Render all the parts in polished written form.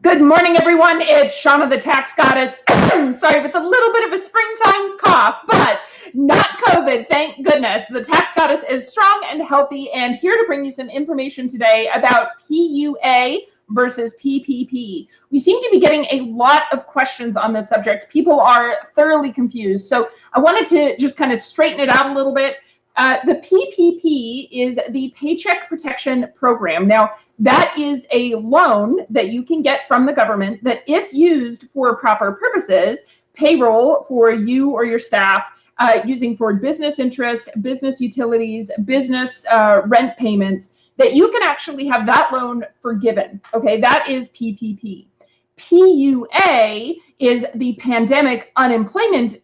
Good morning, everyone. It's Shauna, the tax goddess. Sorry, with a little bit of a springtime cough, but not COVID, thank goodness. The tax goddess is strong and healthy and here to bring you some information today about PUA versus PPP. We seem to be getting a lot of questions on this subject. People are thoroughly confused. So I wanted to just kind of straighten it out a little bit. The PPP is the Paycheck Protection Program. Now, that is a loan that you can get from the government that, if used for proper purposes, payroll for you or your staff, using for business interest, business utilities, business rent payments, that you can actually have that loan forgiven. Okay, that is PPP. PUA is the Pandemic Unemployment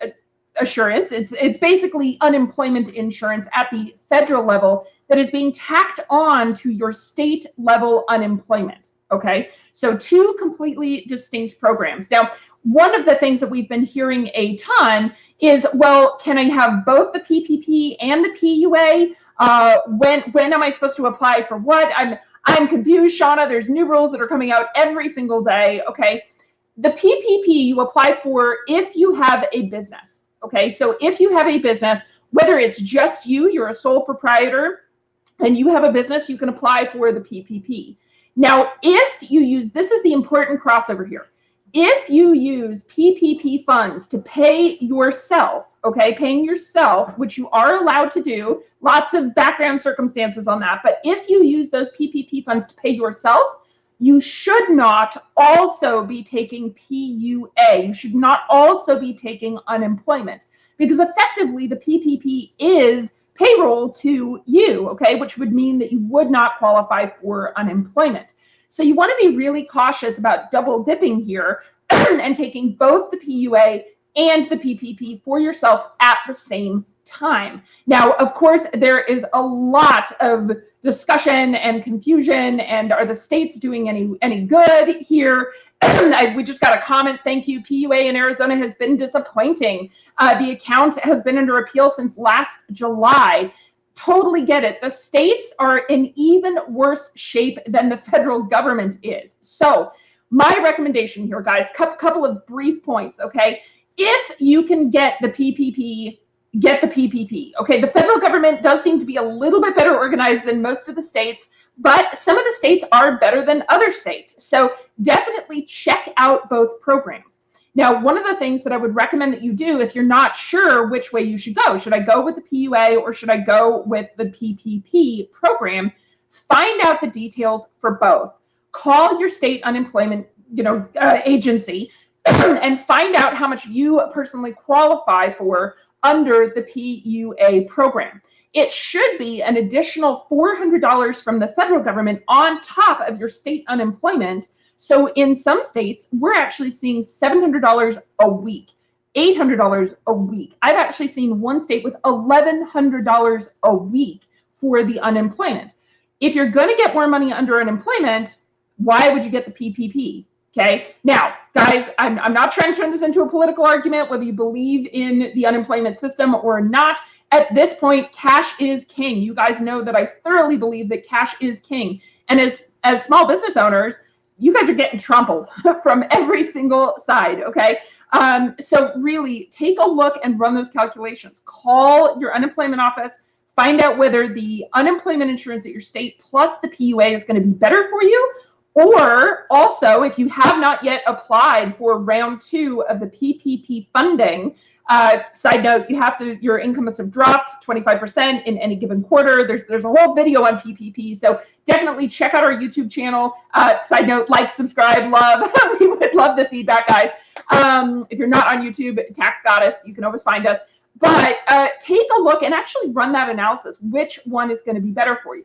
Assurance. It's basically unemployment insurance at the federal level that is being tacked on to your state level unemployment. Okay, so two completely distinct programs. Now, one of the things that we've been hearing a ton is, well, can I have both the PPP and the PUA? When am I supposed to apply for what? I'm confused, Shauna. There's new rules that are coming out every single day. Okay, the PPP you apply for if you have a business. Okay, so if you have a business, whether it's just you're a sole proprietor and you have a business, you can apply for the PPP. Now, if you use, this is the important crossover here. If you use PPP funds to pay yourself, okay, paying yourself, which you are allowed to do, lots of background circumstances on that, but if you use those PPP funds to pay yourself, you should not also be taking PUA. You should not also be taking unemployment, because effectively the PPP is payroll to you, okay, which would mean that you would not qualify for unemployment. So you want to be really cautious about double dipping here and taking both the PUA and the PPP for yourself at the same time. Now, of course, there is a lot of discussion and confusion, and are the states doing any good here? We just got a comment. Thank you. PUA in Arizona has been disappointing. The account has been under appeal since last July. Totally get it. The states are in even worse shape than the federal government is. So my recommendation here, guys, couple of brief points, okay? If you can get the PPP, get the PPP. Okay, the federal government does seem to be a little bit better organized than most of the states, but some of the states are better than other states. So definitely check out both programs. Now, one of the things that I would recommend that you do if you're not sure which way you should go, should I go with the PUA or should I go with the PPP program, find out the details for both. Call your state unemployment agency and find out how much you personally qualify for under the PUA program. It should be an additional $400 from the federal government on top of your state unemployment. So in some states, we're actually seeing $700 a week, $800 a week. I've actually seen one state with $1,100 a week for the unemployment. If you're going to get more money under unemployment, why would you get the PPP? Okay, now, guys, I'm not trying to turn this into a political argument, whether you believe in the unemployment system or not. At this point, cash is king. You guys know that I thoroughly believe that cash is king. And as small business owners, you guys are getting trampled from every single side, okay? So really, take a look and run those calculations. Call your unemployment office. Find out whether the unemployment insurance at your state plus the PUA is going to be better for you. Or also, if you have not yet applied for round 2 of the PPP funding, side note, your income must have dropped 25% in any given quarter. There's a whole video on PPP, so definitely check out our YouTube channel. Side note, like, subscribe, love. We would love the feedback, guys. If you're not on YouTube, Tax Goddess, you can always find us. But take a look and actually run that analysis. Which one is going to be better for you?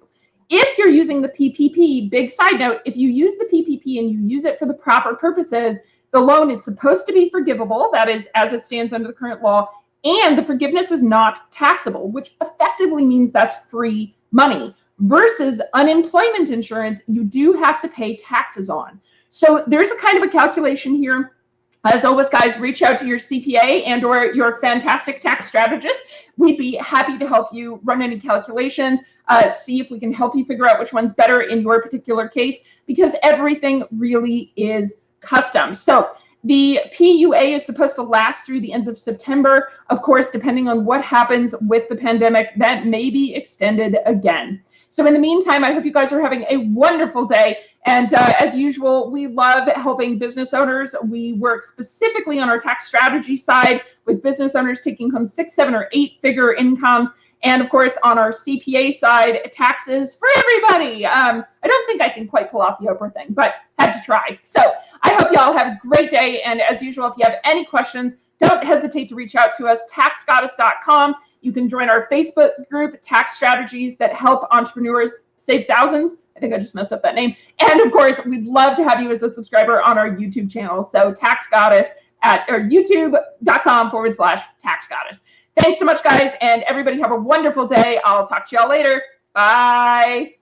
If you're using the PPP, big side note, if you use the PPP and you use it for the proper purposes, the loan is supposed to be forgivable. That is, as it stands under the current law, and the forgiveness is not taxable, which effectively means that's free money. Versus unemployment insurance, you do have to pay taxes on. So there's a kind of a calculation here. As always, guys, reach out to your CPA and or your fantastic tax strategist. We'd be happy to help you run any calculations, see if we can help you figure out which one's better in your particular case, because everything really is custom. So the PUA is supposed to last through the end of September. Of course, depending on what happens with the pandemic, that may be extended again. So in the meantime, I hope you guys are having a wonderful day. And as usual, we love helping business owners. We work specifically on our tax strategy side with business owners taking home 6, 7, or 8-figure incomes. And of course, on our CPA side, taxes for everybody. I don't think I can quite pull off the Oprah thing, but had to try. So I hope you all have a great day. And as usual, if you have any questions, don't hesitate to reach out to us, taxgoddess.com. You can join our Facebook group, Tax Strategies That Help Entrepreneurs Save Thousands. I think I just messed up that name. And of course, we'd love to have you as a subscriber on our YouTube channel. So Tax Goddess at youtube.com/Tax Goddess. Thanks so much, guys. And everybody have a wonderful day. I'll talk to y'all later. Bye.